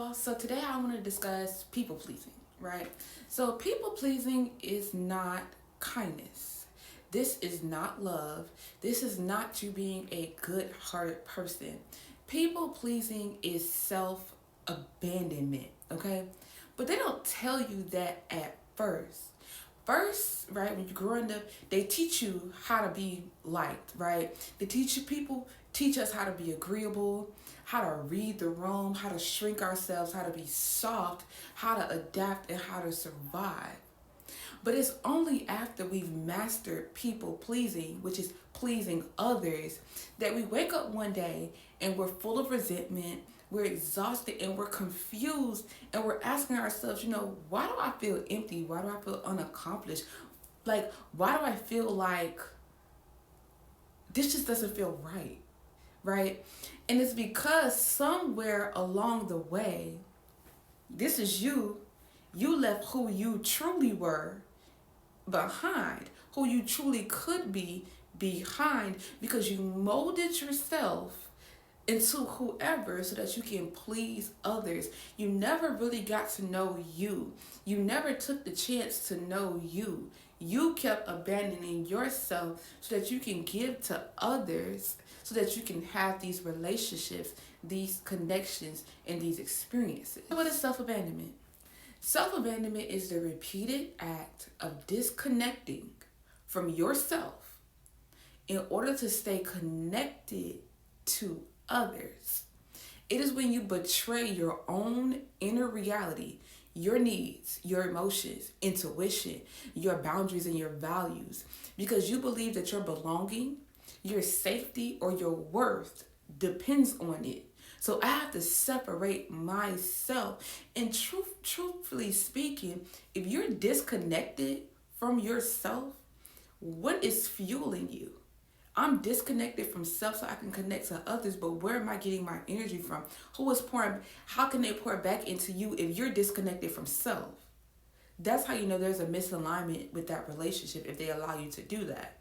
y'all. So today I want to discuss people pleasing, right? So people pleasing is not kindness. This is not love. This is not you being a good hearted person. People pleasing is self abandonment, okay? But they don't tell you that at first. First, right, when you're growing up, they teach you how to be liked, right? They teach you people teach us how to be agreeable, how to read the room, how to shrink ourselves, how to be soft, how to adapt, and how to survive. But it's only after we've mastered people pleasing, which is pleasing others, that we wake up one day and we're full of resentment, we're exhausted, and we're confused, and we're asking ourselves, why do I feel empty? Why do I feel unaccomplished? Like, why do I feel like this just doesn't feel right? Right? And it's because somewhere along the way, this is you left who you truly were behind, who you truly could be behind, because you molded yourself into whoever so that you can please others. You never really got to know you. You never took the chance to know you. You kept abandoning yourself so that you can give to others, so that you can have these relationships, these connections, and these experiences. What is self abandonment? Self abandonment is the repeated act of disconnecting from yourself in order to stay connected to others. It is when you betray your own inner reality, your needs, your emotions, intuition, your boundaries, and your values, because you believe that your belonging, your safety, or your worth depends on it. So I have to separate myself. And truthfully speaking, if you're disconnected from yourself, what is fueling you? I'm disconnected from self so I can connect to others, but where am I getting my energy from? Who is pouring? How can they pour back into you if you're disconnected from self? That's how you know there's a misalignment with that relationship if they allow you to do that.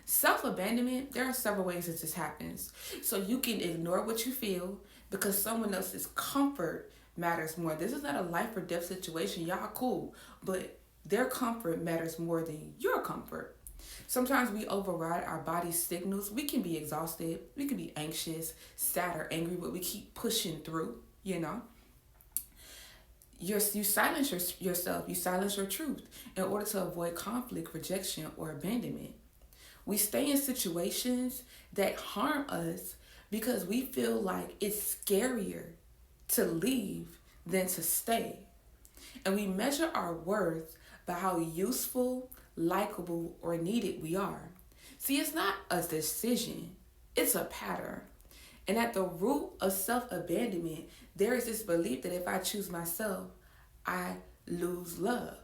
Self-abandonment, there are several ways that this happens. So you can ignore what you feel because someone else's comfort matters more. This is not a life or death situation. Y'all cool, but their comfort matters more than your comfort. Sometimes we override our body's signals. We can be exhausted. We can be anxious, sad, or angry, but we keep pushing through, You silence yourself. You silence your truth in order to avoid conflict, rejection, or abandonment. We stay in situations that harm us because we feel like it's scarier to leave than to stay. And we measure our worth by how useful, likable, or needed we are. See, it's not a decision, it's a pattern. And at the root of self abandonment, there is this belief that if I choose myself, I lose love.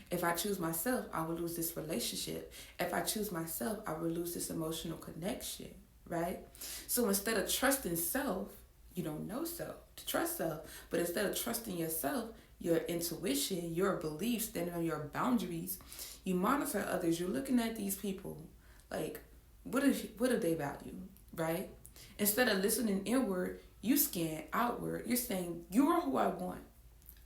If I choose myself, I will lose this relationship. If I choose myself, I will lose this emotional connection, right? So instead of trusting self, you don't know self to trust self, but instead of trusting yourself, your intuition, your beliefs, standing on your boundaries, you monitor others. You're looking at these people like, what do they value, right? Instead of listening inward, you scan outward. You're saying, you are who I want.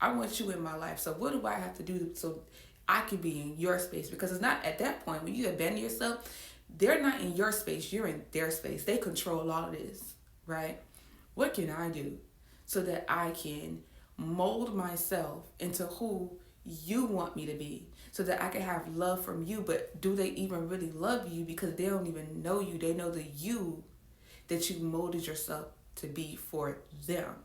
I want you in my life. So what do I have to do so I can be in your space? Because it's not at that point when you abandon yourself, they're not in your space, you're in their space. They control all of this, right? What can I do so that I can mold myself into who you want me to be, so that I can have love from you? But do they even really love you? Because they don't even know you. They know the you that you molded yourself to be for them.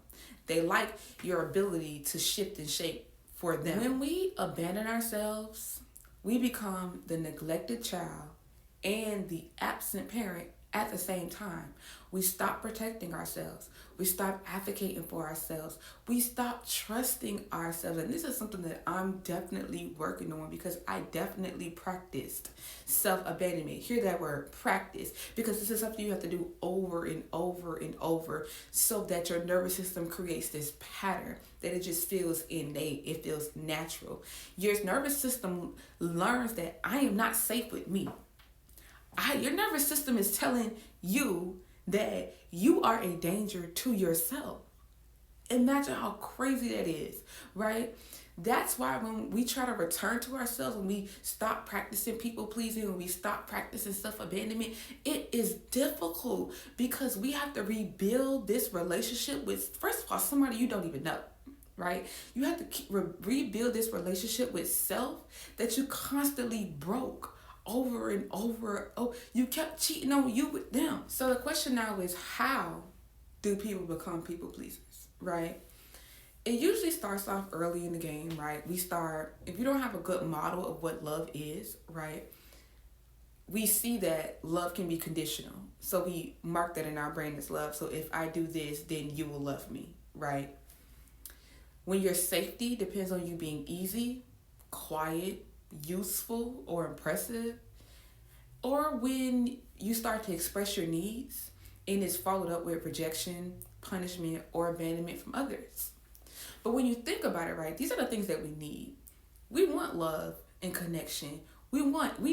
They like your ability to shift and shape for them. When we abandon ourselves, we become the neglected child and the absent parent at the same time. We stop protecting ourselves. We stop advocating for ourselves. We stop trusting ourselves. And this is something that I'm definitely working on, because I definitely practiced self-abandonment. Hear that word, practice, because this is something you have to do over and over and over, so that your nervous system creates this pattern that it just feels innate. It feels natural. Your nervous system learns that I am not safe with me. Your nervous system is telling you that you are a danger to yourself. Imagine how crazy that is, right? That's why when we try to return to ourselves, when we stop practicing people pleasing, when we stop practicing self abandonment, it is difficult because we have to rebuild this relationship with, first of all, somebody you don't even know, right? You have to rebuild this relationship with self that you constantly broke over and over. Oh, you kept cheating on you with them. So the question now is, how do people become people pleasers, right? It usually starts off early in the game, right? We start, if you don't have a good model of what love is, right? We see that love can be conditional. So we mark that in our brain as love. So if I do this, then you will love me, right? When your safety depends on you being easy, quiet, useful, or impressive, or when you start to express your needs and it's followed up with rejection, punishment, or abandonment from others. But when you think about it, right, these are the things that we need. We want love and connection. We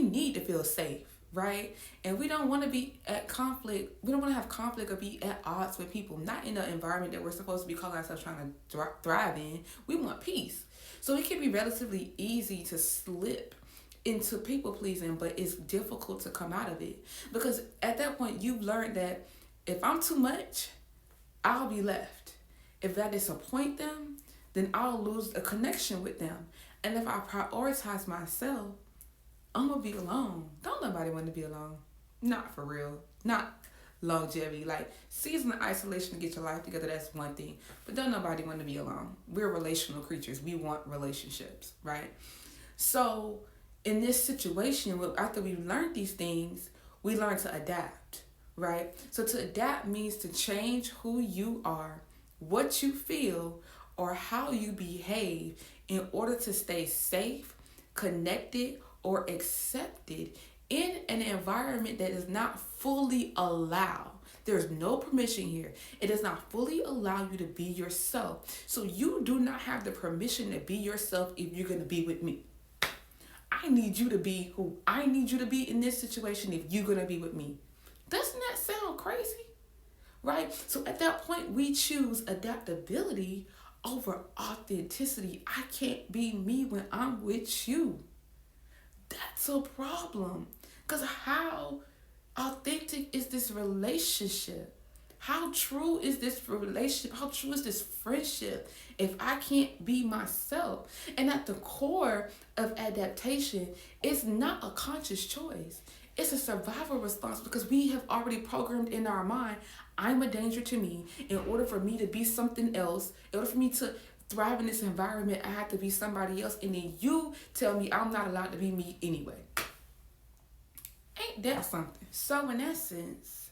need to feel safe, right? And we don't want to be at conflict. We don't want to have conflict or be at odds with people, not in the environment that we're supposed to be calling ourselves trying to thrive in. We want peace. So it can be relatively easy to slip into people pleasing, but it's difficult to come out of it. Because at that point, you've learned that if I'm too much, I'll be left. If I disappoint them, then I'll lose a connection with them. And if I prioritize myself, I'm going to be alone. Don't nobody want to be alone. Not for real. Not longevity. Like, season of isolation to get your life together, that's one thing. But don't nobody want to be alone. We're relational creatures. We want relationships, right? So, in this situation, after we learned these things, we learn to adapt, right? So, to adapt means to change who you are, what you feel, or how you behave in order to stay safe, connected, or accepted in an environment that does not fully allow. There's no permission here. It does not fully allow you to be yourself. So you do not have the permission to be yourself if you're going to be with me. I need you to be who I need you to be in this situation if you're going to be with me. Doesn't that sound crazy? Right? So at that point, we choose adaptability over authenticity. I can't be me when I'm with you. That's a problem. Because how authentic is this relationship? How true is this relationship? How true is this friendship if I can't be myself? And at the core of adaptation, it's not a conscious choice. It's a survival response because we have already programmed in our mind, I'm a danger to me. In order for me to be something else, in order for me to thrive in this environment, I have to be somebody else. And then you tell me I'm not allowed to be me anyway. Ain't that something? So in essence,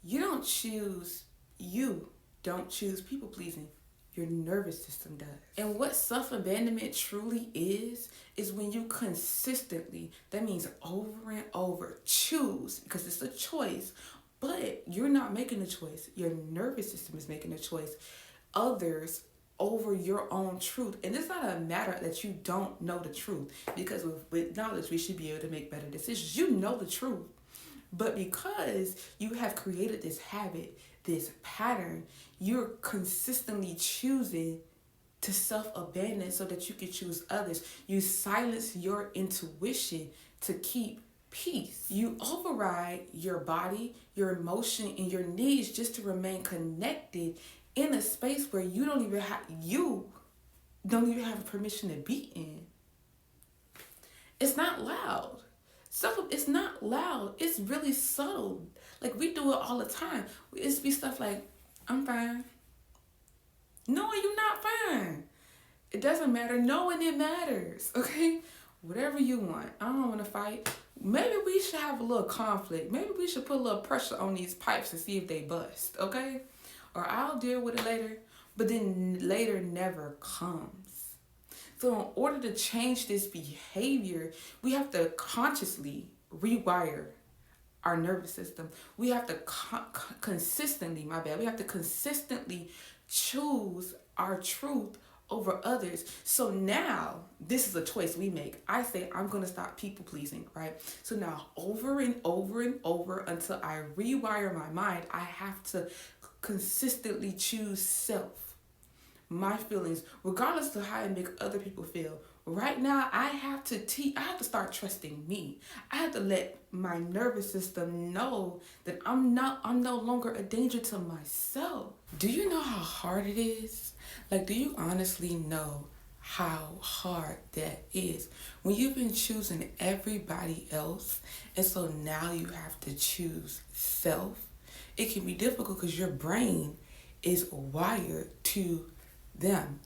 you don't choose people pleasing. Your nervous system does. And what self-abandonment truly is when you consistently, that means over and over, choose, because it's a choice, but you're not making the choice. Your nervous system is making the choice. Others over your own truth. And it's not a matter that you don't know the truth, because with knowledge, we should be able to make better decisions. You know the truth. But because you have created this habit, this pattern, you're consistently choosing to self-abandon so that you can choose others. You silence your intuition to keep peace. You override your body, your emotion, and your needs just to remain connected in a space where you don't even have permission to be in. It's not loud. It's not loud. It's really subtle. Like, we do it all the time. It's be stuff like, I'm fine. No, you're not fine. It doesn't matter. Knowing it matters. Okay? Whatever you want. I don't want to fight. Maybe we should have a little conflict. Maybe we should put a little pressure on these pipes to see if they bust. Okay? Or I'll deal with it later. But then later never comes. So in order to change this behavior, we have to consciously rewire our nervous system. We have to consistently choose our truth over others. So now, this is a choice we make. I say, I'm going to stop people pleasing, right? So now, over and over and over until I rewire my mind, I have to consistently choose self. my feelings, regardless of how I make other people feel. Right now, I have to I have to start trusting me. I have to let my nervous system know that I'm no longer a danger to myself. Do you know how hard it is? Like, do you honestly know how hard that is when you've been choosing everybody else, and so now you have to choose self? It can be difficult because your brain is wired to them,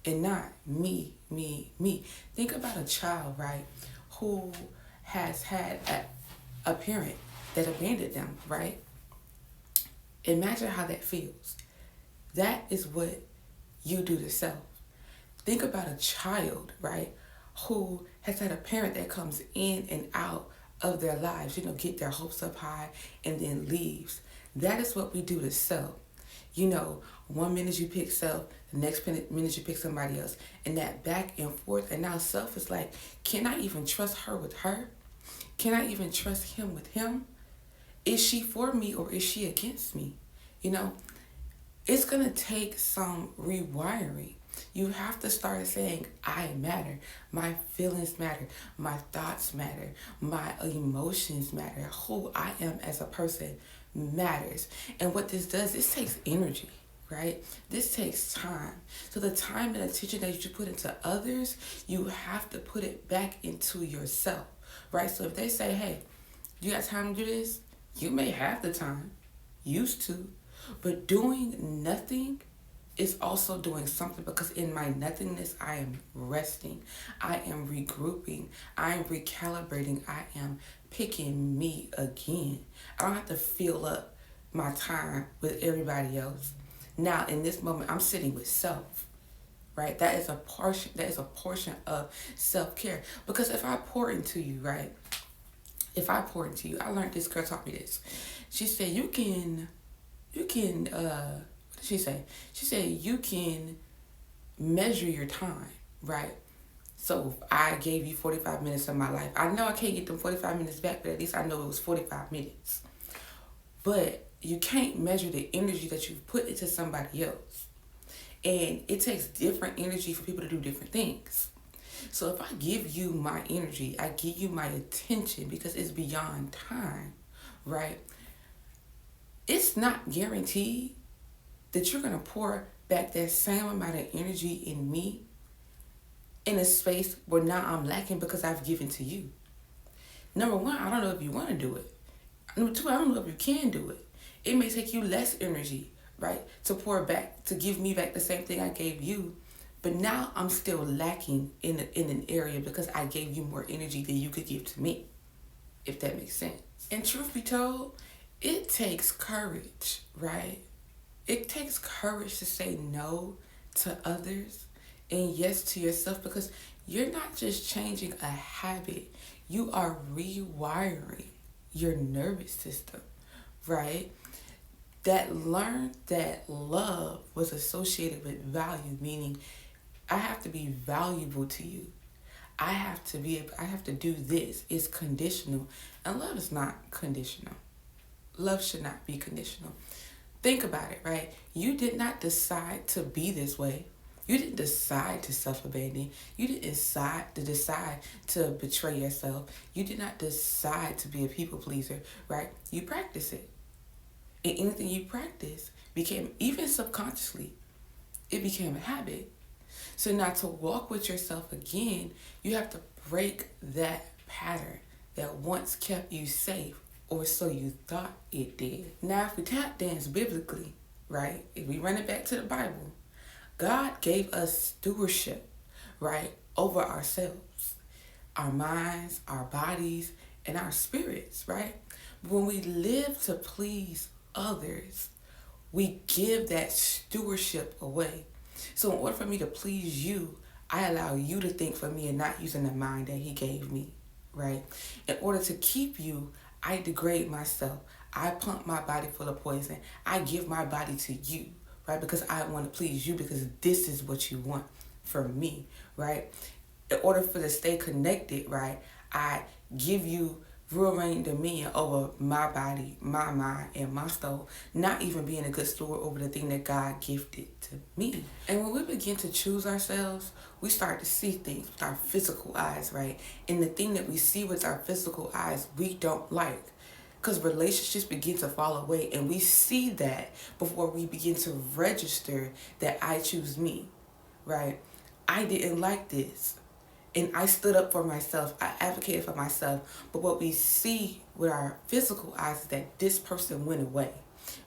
and not me. Think about a child, right, who has had a parent that abandoned them, right? Imagine how that feels. That is what you do to self. Think about a child, right, who has had a parent that comes in and out of their lives, get their hopes up high and then leaves. That is what we do to self. 1 minute you pick self, the next minute you pick somebody else, and that back and forth. And now self is like, can I even trust her with her? Can I even trust him with him? Is she for me or is she against me? It's going to take some rewiring. You have to start saying, I matter. My feelings matter. My thoughts matter. My emotions matter. Who I am as a person matters. And what this does, this takes energy, right? This takes time. So the time and attention that you put into others, you have to put it back into yourself, right? So if they say, hey, you got time to do this? You may have the time, used to, but doing nothing is also doing something, because in my nothingness, I am resting. I am regrouping. I am recalibrating. I am picking me again. I don't have to fill up my time with everybody else. Now, in this moment, I'm sitting with self, right? That is a portion of self-care. Because if I pour into you, right? If I pour into you, I learned this, girl taught me this. She said, you can, what did she say? She said, you can measure your time, right? So if I gave you 45 minutes of my life, I know I can't get them 45 minutes back, but at least I know it was 45 minutes. But you can't measure the energy that you put into somebody else. And it takes different energy for people to do different things. So if I give you my energy, I give you my attention because it's beyond time, right? It's not guaranteed that you're going to pour back that same amount of energy in me in a space where now I'm lacking because I've given to you. Number one, I don't know if you want to do it. Number two, I don't know if you can do it. It may take you less energy, right, to pour back, to give me back the same thing I gave you. But now I'm still lacking in an area because I gave you more energy than you could give to me, if that makes sense. And truth be told, it takes courage, right? It takes courage to say no to others and yes to yourself, because you're not just changing a habit, you are rewiring your nervous system, right? That learned that love was associated with value, meaning I have to be valuable to you. I have to do this. It's conditional. And love is not conditional. Love should not be conditional. Think about it, right? You did not decide to be this way. You didn't decide to self-abandon. You didn't decide to betray yourself. You did not decide to be a people pleaser, right? You practice it. And anything you practice became, even subconsciously, it became a habit. So now to walk with yourself again, you have to break that pattern that once kept you safe, or so you thought it did. Now, if we tap dance biblically, right, if we run it back to the Bible, God gave us stewardship, right, over ourselves, our minds, our bodies, and our spirits, right? When we live to please others, we give that stewardship away. So in order for me to please you, I allow you to think for me and not using the mind that he gave me, right? In order to keep you, I degrade myself. I pump my body full of poison. I give my body to you, right? Because I want to please you, because this is what you want from me, right? In order for to stay connected, right, I give you reign dominion over my body, my mind, and my soul, not even being a good steward over the thing that God gifted to me. And when we begin to choose ourselves, we start to see things with our physical eyes, right? And the thing that we see with our physical eyes, we don't like. Because relationships begin to fall away, and we see that before we begin to register that I choose me, right? I didn't like this. And I stood up for myself. I advocated for myself. But what we see with our physical eyes is that this person went away,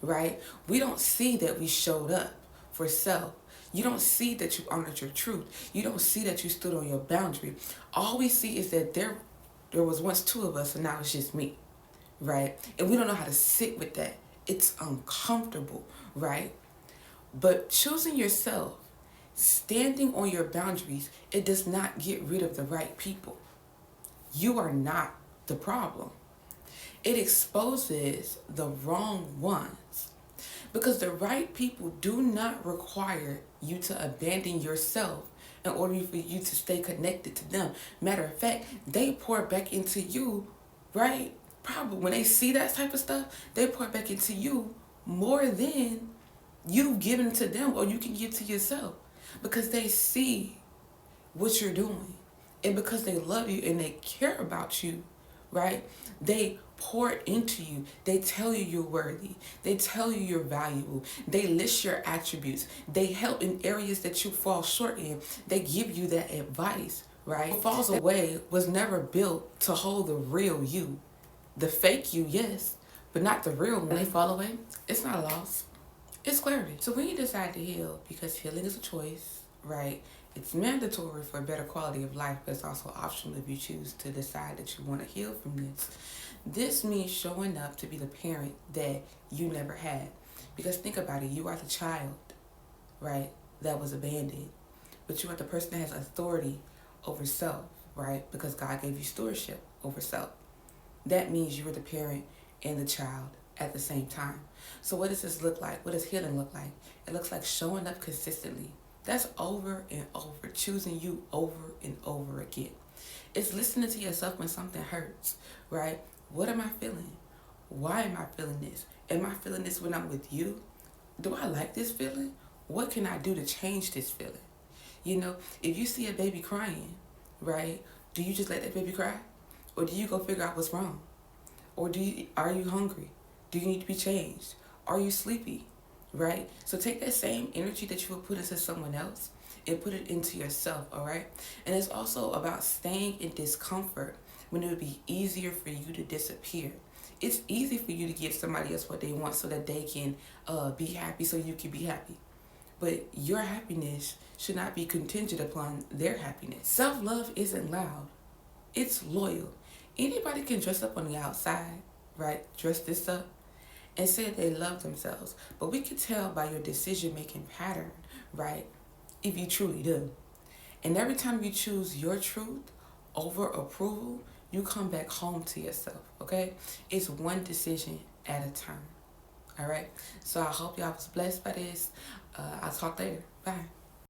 right? We don't see that we showed up for self. You don't see that you honored your truth. You don't see that you stood on your boundary. All we see is that there was once two of us, and now it's just me, right? And we don't know how to sit with that. It's uncomfortable, right? But choosing yourself, standing on your boundaries, it does not get rid of the right people. You are not the problem. It exposes the wrong ones. Because the right people do not require you to abandon yourself in order for you to stay connected to them. Matter of fact, they pour back into you, right? Probably when they see that type of stuff, they pour back into you more than you've given to them or you can give to yourself. Because they see what you're doing. And because they love you and they care about you, right? They pour into you. They tell you you're worthy. They tell you you're valuable. They list your attributes. They help in areas that you fall short in. They give you that advice, right? What falls away was never built to hold the real you. The fake you, yes, but not the real one. When they fall away, it's not a loss. It's clarity. So when you decide to heal, because healing is a choice, right? It's mandatory for a better quality of life, but it's also optional if you choose to decide that you want to heal from this. This means showing up to be the parent that you never had. Because think about it, you are the child, right, that was abandoned. But you are the person that has authority over self, right? Because God gave you stewardship over self. That means you are the parent and the child at the same time. So what does this look like? What does healing look like? It looks like showing up consistently. That's over and over, choosing you over and over again. It's listening to yourself when something hurts, right? What am I feeling? Why am I feeling this? Am I feeling this when I'm with you? Do I like this feeling? What can I do to change this feeling? You know, if you see a baby crying, right? Do you just let that baby cry? Or do you go figure out what's wrong? Or are you hungry? Do you need to be changed? Are you sleepy? Right? So take that same energy that you would put into someone else and put it into yourself, all right? And it's also about staying in discomfort when it would be easier for you to disappear. It's easy for you to give somebody else what they want so that they can be happy so you can be happy. But your happiness should not be contingent upon their happiness. Self-love isn't loud. It's loyal. Anybody can dress up on the outside, right? Dress this up and say they love themselves. But we can tell by your decision-making pattern, right? If you truly do. And every time you choose your truth over approval, you come back home to yourself, okay? It's one decision at a time, all right? So I hope y'all was blessed by this. I'll talk later. Bye.